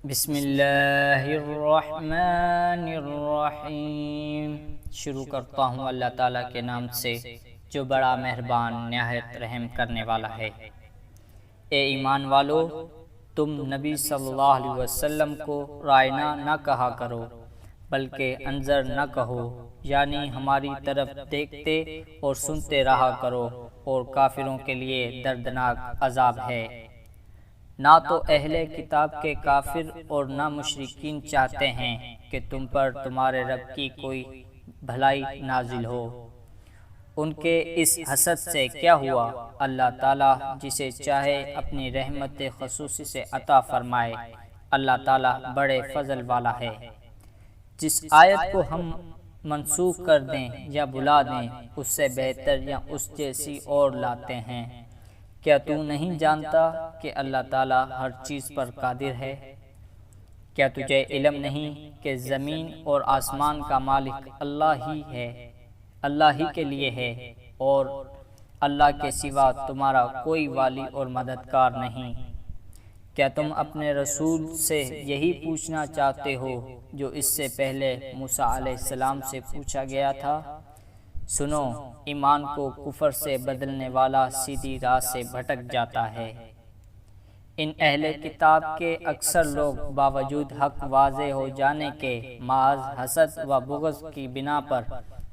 بسم اللہ الرحمن الرحیم۔ شروع کرتا ہوں اللہ تعالیٰ کے نام سے جو بڑا مہربان نہایت رحم کرنے والا ہے۔ اے ایمان والو، تم نبی صلی اللہ علیہ وسلم کو رائنا نہ کہا کرو بلکہ انظر نہ کہو، یعنی ہماری طرف دیکھتے اور سنتے رہا کرو، اور کافروں کے لیے دردناک عذاب ہے۔ نہ تو اہل کتاب کے کافر اور نہ مشرکین چاہتے ہیں کہ تم پر تمہارے رب کی کوئی بھلائی نازل ہو۔ ان کے اس حسد سے کیا ہوا؟ اللہ تعالیٰ جسے چاہے اپنی رحمت خصوصی سے عطا فرمائے۔ اللہ تعالیٰ بڑے فضل والا ہے۔ جس آیت کو ہم منسوخ کر دیں یا بلا دیں، اس سے بہتر یا اس جیسی اور لاتے ہیں۔ کیا تو نہیں جانتا کہ اللہ تعالیٰ ہر چیز پر قادر ہے؟ کیا تجھے علم نہیں کہ زمین اور آسمان کا مالک اللہ ہی ہے، اللہ ہی کے لیے ہے، اور اللہ کے سوا تمہارا کوئی والی اور مددگار نہیں؟ کیا تم اپنے رسول سے یہی پوچھنا چاہتے ہو جو اس سے پہلے موسیٰ علیہ السلام سے پوچھا گیا تھا؟ سنو، ایمان کو کفر سے بدلنے والا سیدھی راہ سے بھٹک جاتا ہے۔ ان اہل کتاب کے اکثر لوگ باوجود حق واضح ہو جانے کے محض حسد و بغض کی بنا پر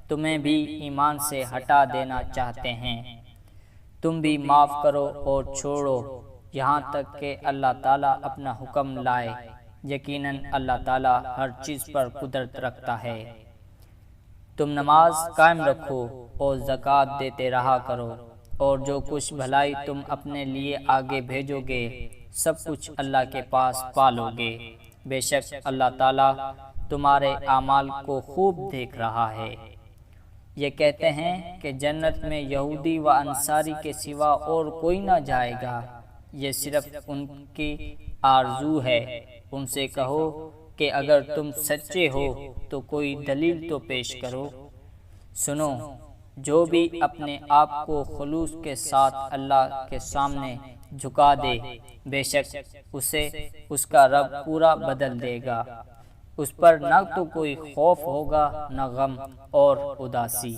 تمہیں بھی ایمان سے ہٹا دینا چاہتے ہیں۔ تم بھی معاف کرو اور چھوڑو یہاں تک کہ اللہ تعالیٰ اپنا حکم لائے۔ یقیناً اللہ تعالیٰ ہر چیز پر قدرت رکھتا ہے۔ تم نماز قائم رکھو اور زکوٰۃ دیتے رہا کرو، اور جو کچھ بھلائی تم اپنے لیے آگے بھیجو گے سب کچھ اللہ کے پاس پالو گے۔ بے شک اللہ تعالیٰ تمہارے اعمال کو خوب دیکھ رہا ہے۔ یہ کہتے ہیں کہ جنت میں یہودی و انصاری کے سوا اور کوئی نہ جائے گا، یہ صرف ان کی آرزو ہے۔ ان سے کہو کہ اگر تم سچے ہو تو کوئی دلیل تو پیش کرو۔ سنو، جو بھی اپنے آپ کو خلوص کے ساتھ اللہ کے سامنے جھکا دے، بے شک اسے اس کا رب پورا بدل دے گا۔ اس پر نہ تو کوئی خوف ہوگا نہ غم اور اداسی۔